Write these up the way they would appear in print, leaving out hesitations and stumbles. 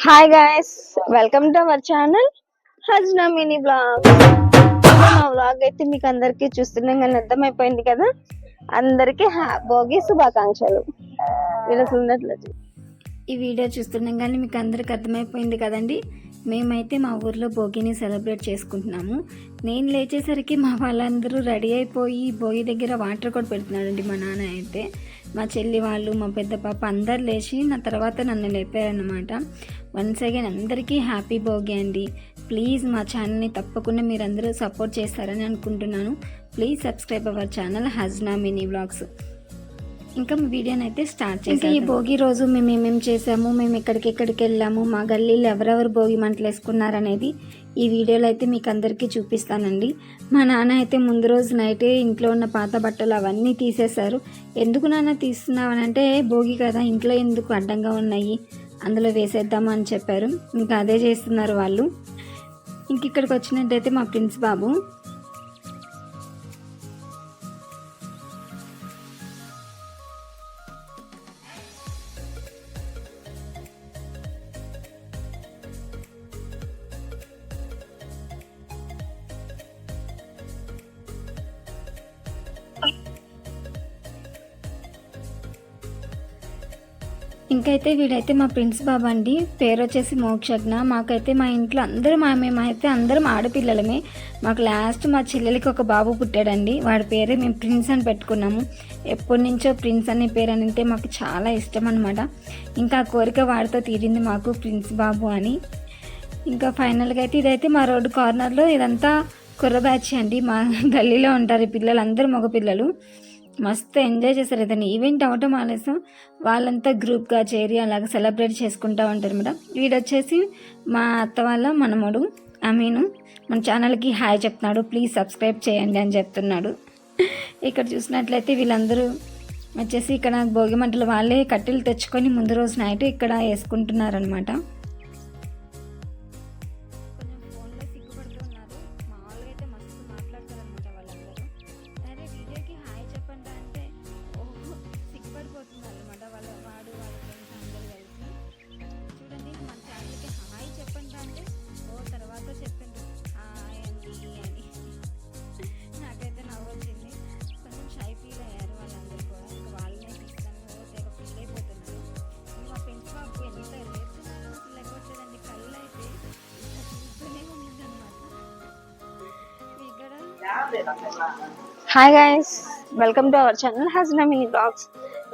Hi guys, welcome to our channel Hajna mini blog. మా blog అయితే మీకు అందరికి చూస్తున్నాం కానీ అర్థమైపోయింది కదా. అందరికి భోగి శుభాకాంక్షలు. ఈ వీడియో చూస్తున్నాం కానీ మీకు అందరికి అర్థమైపోయింది కదండి. మేమైతే మా ఊర్లో భోగిని సెలబ్రేట్ చేసుకుంటున్నాము. నేను లేచేసరికి మా వాళ్ళందరూ రెడీ అయిపోయి భోగి దగ్గర వాటర్ కూడా పెడుతున్నాడండి. మా నాన్న అయితే, మా చెల్లి వాళ్ళు, మా పెద్ద పాప అందరు లేచి నా తర్వాత నన్ను లేపారన్నమాట. వన్స్ అగైన్ అందరికీ హ్యాపీ భోగి అండి. ప్లీజ్ మా ఛానల్ని తప్పకుండా మీరందరూ సపోర్ట్ చేస్తారని అనుకుంటున్నాను. Please subscribe our channel Hajna mini blogs. ఇంకా వీడియోని అయితే స్టార్ట్ చేసి, ఈ భోగి రోజు మేము ఏమేమి చేసాము, మేము ఎక్కడికి వెళ్ళాము, మా గల్లీలో ఎవరెవరు భోగి మంటలు వేసుకున్నారనేది ఈ వీడియోలో అయితే మీకు అందరికీ చూపిస్తానండి. మా నాన్న అయితే ముందు రోజు నైటే ఇంట్లో ఉన్న పాత బట్టలు అవన్నీ తీసేశారు. ఎందుకు నాన్న తీస్తున్నావనంటే, భోగి కదా, ఇంట్లో ఎందుకు అడ్డంగా ఉన్నాయి, అందులో వేసేద్దాము అని చెప్పారు. ఇంకా అదే చేస్తున్నారు వాళ్ళు. ఇంక ఇక్కడికి వచ్చినట్టయితే మా ప్రిన్స్ బాబు ఇంకైతే వీడైతే మా ప్రిన్స్ బాబు అండి. పేరు వచ్చేసి మోక్షజ్ఞ. మాకైతే మా ఇంట్లో అందరూ మేమైతే అందరం ఆడపిల్లలమే. మాకు లాస్ట్ మా చెల్లెలకి ఒక బాబు పుట్టాడండి. వాడి పేరే మేము ప్రిన్స్ అని పెట్టుకున్నాము. ఎప్పటి నుంచో ప్రిన్స్ అనే పేరు అని అంటే మాకు చాలా ఇష్టం అనమాట. ఇంకా ఆ కోరిక వాడితో తీరింది మాకు, ప్రిన్స్ బాబు అని. ఇంకా ఫైనల్గా అయితే ఇదైతే మా రోడ్డు కార్నర్లో ఇదంతా కుర్ర బ్యాచ్ అండి. మా గల్లీలో ఉంటారు ఈ పిల్లలు, అందరూ మగపిల్లలు. మస్తు ఎంజాయ్ చేస్తారు. ఏదైనా ఈవెంట్ అవ్వటం ఆలస్యం వాళ్ళంతా గ్రూప్గా చేరి అలాగ సెలబ్రేట్ చేసుకుంటూ ఉంటారు మేడం. వీడొచ్చేసి మా అత్త వాళ్ళ మనమడు అమీను. మన ఛానల్కి హాయ్ చెప్తున్నాడు, ప్లీజ్ సబ్స్క్రైబ్ చేయండి అని చెప్తున్నాడు. ఇక్కడ చూసినట్లయితే వీళ్ళందరూ వచ్చేసి ఇక్కడ భోగి మంటలు వాళ్ళే కట్టెలు తెచ్చుకొని ముందు రోజు నైట్ ఇక్కడ వేసుకుంటున్నారనమాట. Hi guys, welcome to our channel Hajna mini blogs.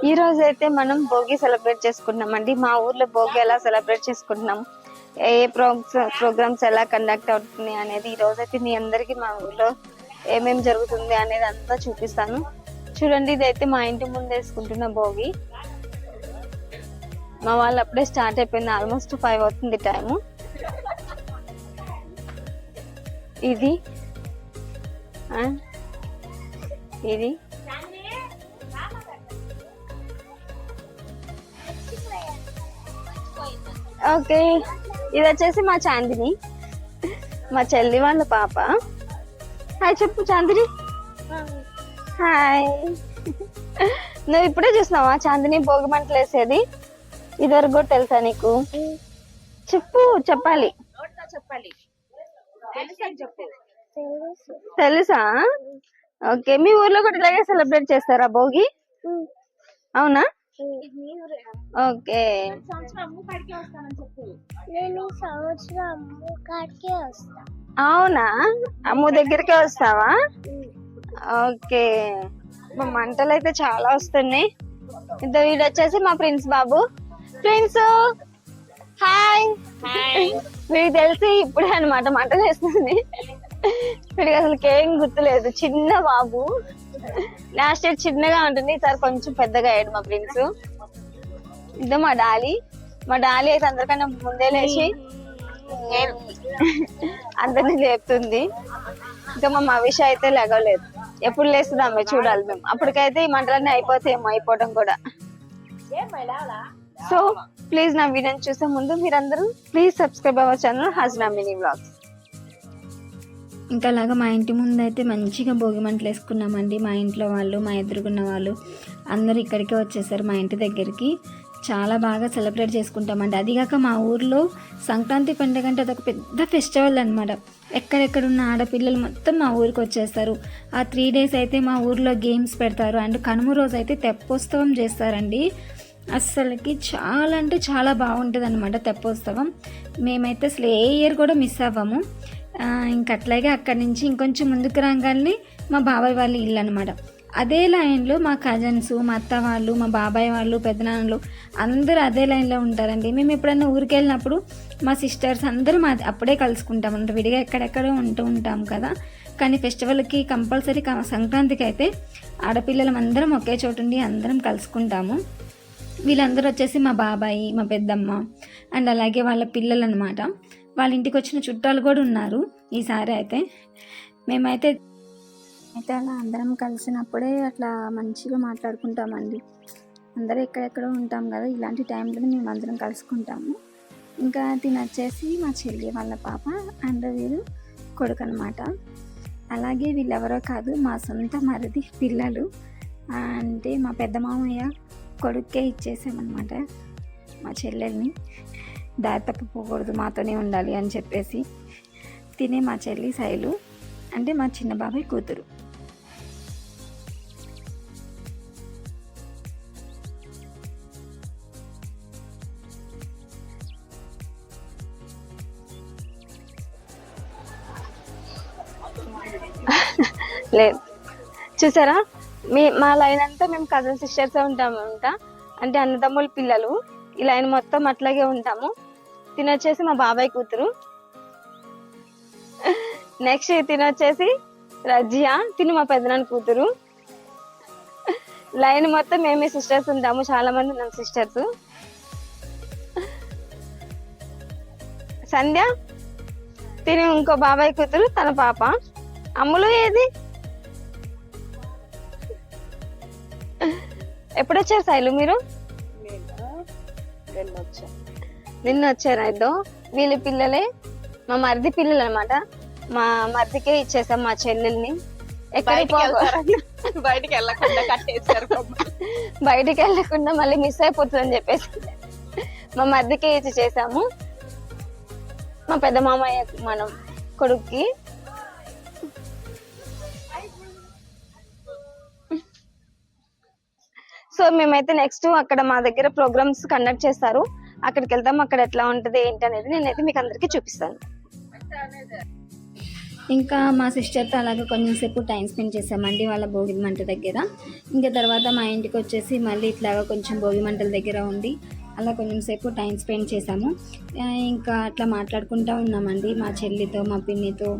ఈ రోజు అయితే మనం భోగి సెలబ్రేట్ చేసుకుంటున్నామండి. మా ఊర్లో భోగి ఎలా సెలబ్రేట్ చేసుకుంటున్నాం, ఏ ప్రోగ్రామ్స్ ఎలా కండక్ట్ అవుతుంది అనేది ఈ రోజు అయితే మీ అందరికి మా ఊర్లో ఏమేమి జరుగుతుంది అనేది అంతా చూపిస్తాను. చూడండి, ఇదైతే మా ఇంటి ముందు వేసుకుంటున్న భోగి. మా వాళ్ళు అప్పుడే స్టార్ట్ అయిపోయింది. ఆల్మోస్ట్ 5 అవుతుంది టైము. ఇది ఇది ఓకే, ఇది వచ్చేసి మా చాందిని, మా చెల్లి వాళ్ళ పాప. హాయ్ చెప్పు చాందిని. హాయ్. నువ్వు ఇప్పుడే చూసినావా చాందిని భోగి మంటలు వేసేది? ఇదివరకు కూడా తెలుసా నీకు? చెప్పు, చెప్పాలి. తెలుసా? ఓకే, మీ ఊర్లో కూడా ఇలాగే సెలబ్రేట్ చేస్తారా భోగి? అవునా? ఓకే. అవునా, అమ్ము దగ్గరికే వస్తావా? ఓకే. మంటలు అయితే చాలా వస్తున్నాయి. ఇంత వీడు వచ్చేసి మా ప్రిన్స్ బాబు. Prince hi. వీడికి తెలిసి ఇప్పుడే అనమాట మంటలు వేస్తుంది. వీడికి అసలు ఏం గుర్తులేదు, చిన్న బాబు. లాస్ట్ ఇయర్ చిన్నగా ఉంటుంది, ఈసారి కొంచెం పెద్దగా అయ్యాడు మా ప్రిన్స్. ఇదో మా డాలీ. మా డాలీ అయితే అందరికన్నా ముందే లేచి అందరినీ లేపుతుంది. ఇంకా మా మవిష అయితే లేగలేదు. ఎప్పుడు లేస్తుందామే చూడాలి మేము. అప్పటికైతే ఈ మంటలన్నీ అయిపోవడం కూడా. సో ప్లీజ్ నా వీడియోని చూసే ముందు మీరందరూ please subscribe our channel Hajna mini blogs. ఇంకా అలాగా మా ఇంటి ముందు అయితే మంచిగా భోగి మంటలు వేసుకున్నామండి. మా ఇంట్లో వాళ్ళు, మా ఎదురుగున్న వాళ్ళు అందరూ ఇక్కడికే వచ్చేసారు మా ఇంటి దగ్గరికి. చాలా బాగా సెలబ్రేట్ చేసుకుంటామండి. అదిగాక మా ఊర్లో సంక్రాంతి పండుగ అంటే అదొక పెద్ద ఫెస్టివల్ అనమాట. ఎక్కడెక్కడున్న ఆడపిల్లలు మొత్తం మా ఊరికి వచ్చేస్తారు. ఆ 3 days అయితే మా ఊర్లో గేమ్స్ పెడతారు. అండ్ కనుమ రోజు అయితే తెప్పోత్సవం చేస్తారండి. అస్సలకి చాలా అంటే చాలా బాగుంటుంది అనమాట తెప్పోత్సవం. మేమైతే అసలు ఏ ఇయర్ కూడా మిస్ అవ్వము. ఇంకట్లాగే అక్కడి నుంచి ఇంకొంచెం ముందుకు రాగానే మా బాబాయ్ వాళ్ళ ఇల్లు అనమాట. అదే లైన్లో మా కజన్స్, మా అత్త వాళ్ళు, మా బాబాయ్ వాళ్ళు, పెద్దనాన్నలు అందరూ అదే లైన్లో ఉంటారండి. మేము ఎప్పుడైనా ఊరికి వెళ్ళినప్పుడు మా సిస్టర్స్ అందరూ అప్పుడే కలుసుకుంటాం. అంటే విడిగా ఎక్కడెక్కడో ఉంటూ ఉంటాం కదా. కానీ ఫెస్టివల్కి కంపల్సరీ సంక్రాంతికి అయితే ఆడపిల్లలం అందరం ఒకే చోటు ఉండి అందరం కలుసుకుంటాము. వీళ్ళందరూ వచ్చేసి మా బాబాయి, మా పెద్దమ్మ అండ్ అలాగే వాళ్ళ పిల్లలు అనమాట. వాళ్ళ ఇంటికి వచ్చిన చుట్టాలు కూడా ఉన్నారు ఈసారి అయితే. మేమైతే అలా అందరం కలిసినప్పుడే అట్లా మంచిగా మాట్లాడుకుంటామండి. అందరూ ఎక్కడెక్కడో ఉంటాం కదా, ఇలాంటి టైంలో మేము అందరం కలుసుకుంటాము. ఇంకా తిని వచ్చేసి మా చెల్లి వాళ్ళ పాప అండ్ వీరు కొడుకు అనమాట. అలాగే వీళ్ళెవరో కాదు, మా సొంత మరిది పిల్లలు. అంటే మా పెద్ద మామయ్య కొడుక్కే ఇచ్చేసామన్నమాట మా చెల్లెల్ని. దారి తప్పిపోకూడదు, మాతోనే ఉండాలి అని చెప్పేసి. తినే మా చెల్లి శైలు, అంటే మా చిన్న బాబాయ్ కూతురు. లేదు చూసారా, మా లైన్ అంతా మేము కజిన్ సిస్టర్స్ ఉంటాము అంట. అంటే అన్నదమ్ముల పిల్లలు. ఈ లైన్ మొత్తం అట్లాగే ఉంటాము. తినొచ్చేసి మా బాబాయ్ కూతురు. నెక్స్ట్ తినొచ్చేసి రజియా, తిను మా పెద్దనాన్న కూతురు. లైన్ మొత్తం మేమే సిస్టర్స్ ఉంటాము, చాలా మంది ఉన్నాం సిస్టర్స్. సంధ్య తిని ఇంకో బాబాయ్ కూతురు, తన పాప. అమ్ములు ఏది? ఎప్పుడొచ్చారు శైలు మీరు? నిన్న వచ్చారా? ఇద్దో వీళ్ళ పిల్లలే, మా మరిది పిల్లలు అనమాట. మా మరిదికే ఇచ్చేసాం మా చెల్లెల్ని. బయటికి వెళ్ళకుండా కట్టేసారు. బయటికి వెళ్ళకుండా మళ్ళీ మిస్ అయిపోతుందని చెప్పేసి మా మరిదికే ఇచ్చి చేసాము. మా పెద్ద మామయ్య మనం కొడుక్కి. సో మేమైతే నెక్స్ట్ అక్కడ మా దగ్గర ప్రోగ్రామ్స్ కండక్ట్ చేస్తారు, అక్కడికి వెళ్తాం. అక్కడ ఎట్లా ఉంటది ఏంటి అనేది నేనైతే మీకు అందరికీ చూపిస్తాను. ఇంకా మా సిస్టర్తో అలాగే కొంచెంసేపు టైం స్పెండ్ చేసామండి వాళ్ళ భోగి మంట దగ్గర. ఇంకా తర్వాత మా ఇంటికి వచ్చేసి మళ్ళీ ఇట్లాగా కొంచెం భోగి మంటల దగ్గర ఉండి అలా కొంచెం సేపు టైం స్పెండ్ చేసాము. ఇంకా అట్లా మాట్లాడుకుంటూ ఉన్నామండి మా చెల్లితో, మా పిన్నితో,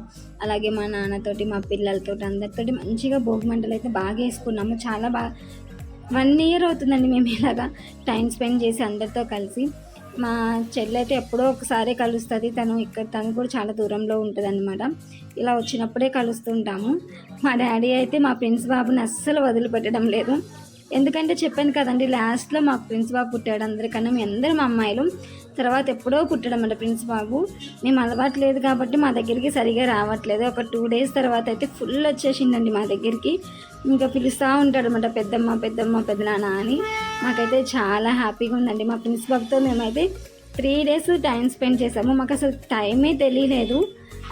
అలాగే మా నాన్నతోటి, మా పిల్లలతో, అందరితోటి మంచిగా భోగి మంటలు అయితే బాగా వేసుకున్నాము. చాలా బాగా 1 year అవుతుందండి మేము ఇలాగా టైం స్పెండ్ చేసి అందరితో కలిసి. మా చెల్లి అయితే ఎప్పుడో ఒకసారి కలుస్తుంది. తను కూడా చాలా దూరంలో ఉంటుంది అనమాట. ఇలా వచ్చినప్పుడే కలుస్తుంటాము. మా డాడీ అయితే మా ప్రిన్స్ బాబుని అస్సలు వదిలిపెట్టడం లేదు. ఎందుకంటే చెప్పాను కదండి, లాస్ట్లో మాకు ప్రిన్స్ బాబు పుట్టాడు. అందరికన్నా మీ అందరం అమ్మాయిలు. తర్వాత ఎప్పుడో పుట్టడం అంటే ప్రిన్స్ బాబు. మేము అలవాటు లేదు కాబట్టి మా దగ్గరికి సరిగా రావట్లేదు. ఒక 2 days తర్వాత అయితే ఫుల్ వచ్చేసిందండి మా దగ్గరికి. ఇంకా పిలుస్తూ ఉంటాడు అనమాట, పెద్దమ్మ పెద్దమ్మ పెద్దనాన్న అని. మాకైతే చాలా హ్యాపీగా ఉందండి. మా ప్రిన్స్ బాబుతో మేమైతే 3 days టైం స్పెండ్ చేసాము. మాకు అసలు టైమే తెలియలేదు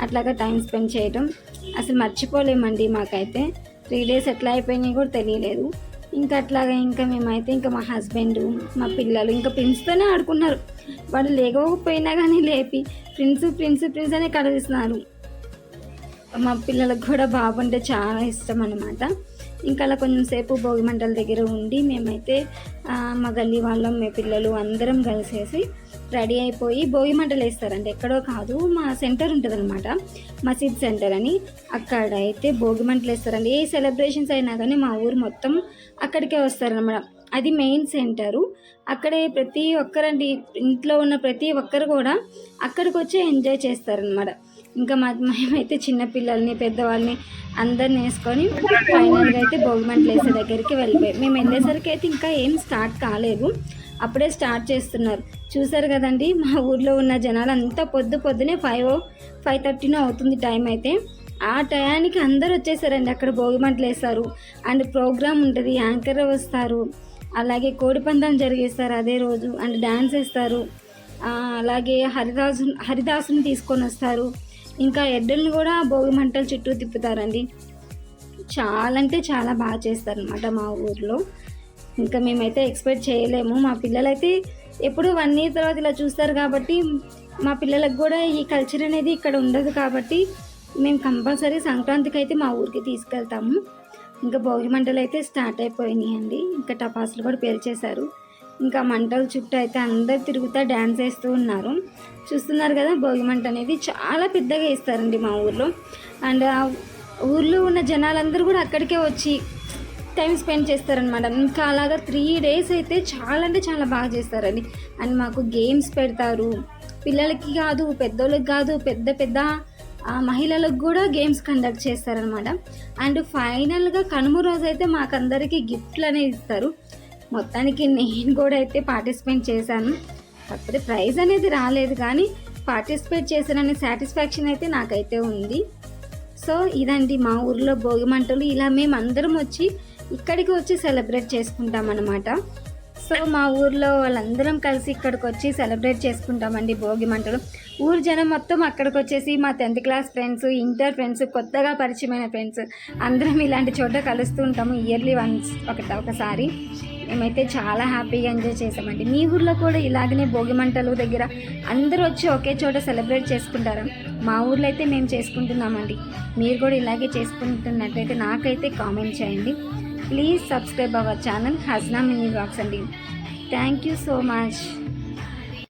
అట్లాగా టైం స్పెండ్ చేయడం. అసలు మర్చిపోలేమండి. మాకైతే 3 days ఎట్లా అయిపోయినాయి కూడా తెలియలేదు. ఇంకా అట్లాగా ఇంకా మేమైతే ఇంకా మా హస్బెండ్, మా పిల్లలు ఇంకా ప్రిన్స్తోనే ఆడుకున్నారు. వాళ్ళు లేకపోయినా కానీ లేపి ప్రిన్స్ ప్రిన్స్ ప్రిన్స్ అనే కలవిస్తున్నారు. మా పిల్లలకు కూడా బాబు అంటే చాలా ఇష్టం అన్నమాట. ఇంకా అలా కొంచెం సేపు భోగి మంటల దగ్గర ఉండి మేమైతే మా గల్లీ వాళ్ళం, మీ పిల్లలు అందరం కలిసేసి రెడీ అయిపోయి భోగి మంటలు వేస్తారండి. ఎక్కడో కాదు, మా సెంటర్ ఉంటుంది అనమాట, మసీద్ సెంటర్ అని. అక్కడైతే భోగి మంటలు వేస్తారండి. ఏ సెలబ్రేషన్స్ అయినా కానీ మా ఊరు మొత్తం అక్కడికే వస్తారనమాట. అది మెయిన్ సెంటరు. అక్కడే ప్రతి ఒక్కరండి, ఇంట్లో ఉన్న ప్రతి ఒక్కరు కూడా అక్కడికి వచ్చి ఎంజాయ్ చేస్తారనమాట. ఇంకా మేమైతే చిన్నపిల్లల్ని, పెద్దవాళ్ళని అందరిని వేసుకొని ఫైనల్గా అయితే భోగి మంటలు వేసే దగ్గరికి వెళ్ళిపోయాం. మేము వెళ్ళేసరికి అయితే ఇంకా ఏం స్టార్ట్ కాలేదు, అప్పుడే స్టార్ట్ చేస్తున్నారు. చూసారు కదండి, మా ఊర్లో ఉన్న జనాలు అంతా పొద్దునే 5:30 అవుతుంది టైం అయితే. ఆ టయానికి అందరు వచ్చేసారండి. అక్కడ భోగి మంటలు వేస్తారు అండ్ ప్రోగ్రామ్ ఉంటుంది, యాంకర్ వస్తారు అలాగే కోడిపందాలు జరిగేస్తారు అదే రోజు అండ్ డ్యాన్స్ వేస్తారు. అలాగే హరిదాసుని తీసుకొని వస్తారు. ఇంకా ఎడ్డల్ని కూడా భోగి మంటల చుట్టూ తిప్పుతారండి. చాలా అంటే చాలా బాగా చేస్తారనమాట మా ఊర్లో. ఇంకా మేమైతే ఎక్స్పెక్ట్ చేయలేము. మా పిల్లలైతే ఎప్పుడు 1 year తర్వాత ఇలా చూస్తారు కాబట్టి మా పిల్లలకు కూడా ఈ కల్చర్ అనేది ఇక్కడ ఉండదు కాబట్టి మేము కంపల్సరీ సంక్రాంతికి అయితే మా ఊరికి తీసుకెళ్తాము. ఇంకా భోగి మంటలు అయితే స్టార్ట్ అయిపోయినాయి అండి. ఇంకా టపాసులు కూడా పేల్చేశారు. ఇంకా మంటల చుట్టూ అయితే అందరు తిరుగుతూ డ్యాన్స్ వేస్తూ ఉన్నారు. చూస్తున్నారు కదా, భోగి మంట అనేది చాలా పెద్దగా వేస్తారండి మా ఊర్లో. అండ్ ఆ ఊర్లో ఉన్న జనాలందరూ కూడా అక్కడికే వచ్చి టైం స్పెండ్ చేస్తారనమాట. ఇంకా అలాగా 3 days అయితే చాలా అంటే చాలా బాగా చేస్తారండి. అండ్ మాకు గేమ్స్ పెడతారు. పిల్లలకి కాదు, పెద్దోళ్ళకి కాదు, పెద్ద పెద్ద మహిళలకు కూడా గేమ్స్ కండక్ట్ చేస్తారనమాట. అండ్ ఫైనల్గా కనుమ రోజు అయితే మాకందరికీ గిఫ్ట్లు అనేవి ఇస్తారు. మొత్తానికి నేను కూడా అయితే పార్టిసిపేట్ చేశాను. కాకపోతే ప్రైజ్ అనేది రాలేదు, కానీ పార్టిసిపేట్ చేశాననే సాటిస్ఫాక్షన్ అయితే నాకైతే ఉంది. సో ఇదండి మా ఊర్లో భోగి మంటలు. ఇలా మేము అందరం వచ్చి ఇక్కడికి వచ్చి సెలబ్రేట్ చేసుకుంటాం అన్నమాట. సో మా ఊర్లో వాళ్ళందరం కలిసి ఇక్కడికి వచ్చి సెలబ్రేట్ చేసుకుంటామండి భోగి మంటలు. ఊరు జనం మొత్తం అక్కడికి వచ్చేసి మా 10th class friends, inter friends, కొత్తగా పరిచయమైన ఫ్రెండ్స్ అందరం ఇలాంటి చోట కలుస్తూ ఉంటాము ఇయర్లీ వన్స్ ఒకసారి. మేమైతే చాలా హ్యాపీగా ఎంజాయ్ చేసామండి. మీ ఊర్లో కూడా ఇలాగనే భోగి మంటలు దగ్గర అందరూ వచ్చి ఒకే చోట సెలబ్రేట్ చేసుకుంటారు. మా ఊర్లో అయితే మేము చేసుకుంటున్నామండి. మీరు కూడా ఇలాగే చేసుకుంటున్నట్లయితే నాకైతే కామెంట్ చేయండి. Please subscribe our channel Hajna mini vlogs అండి. Thank you so much.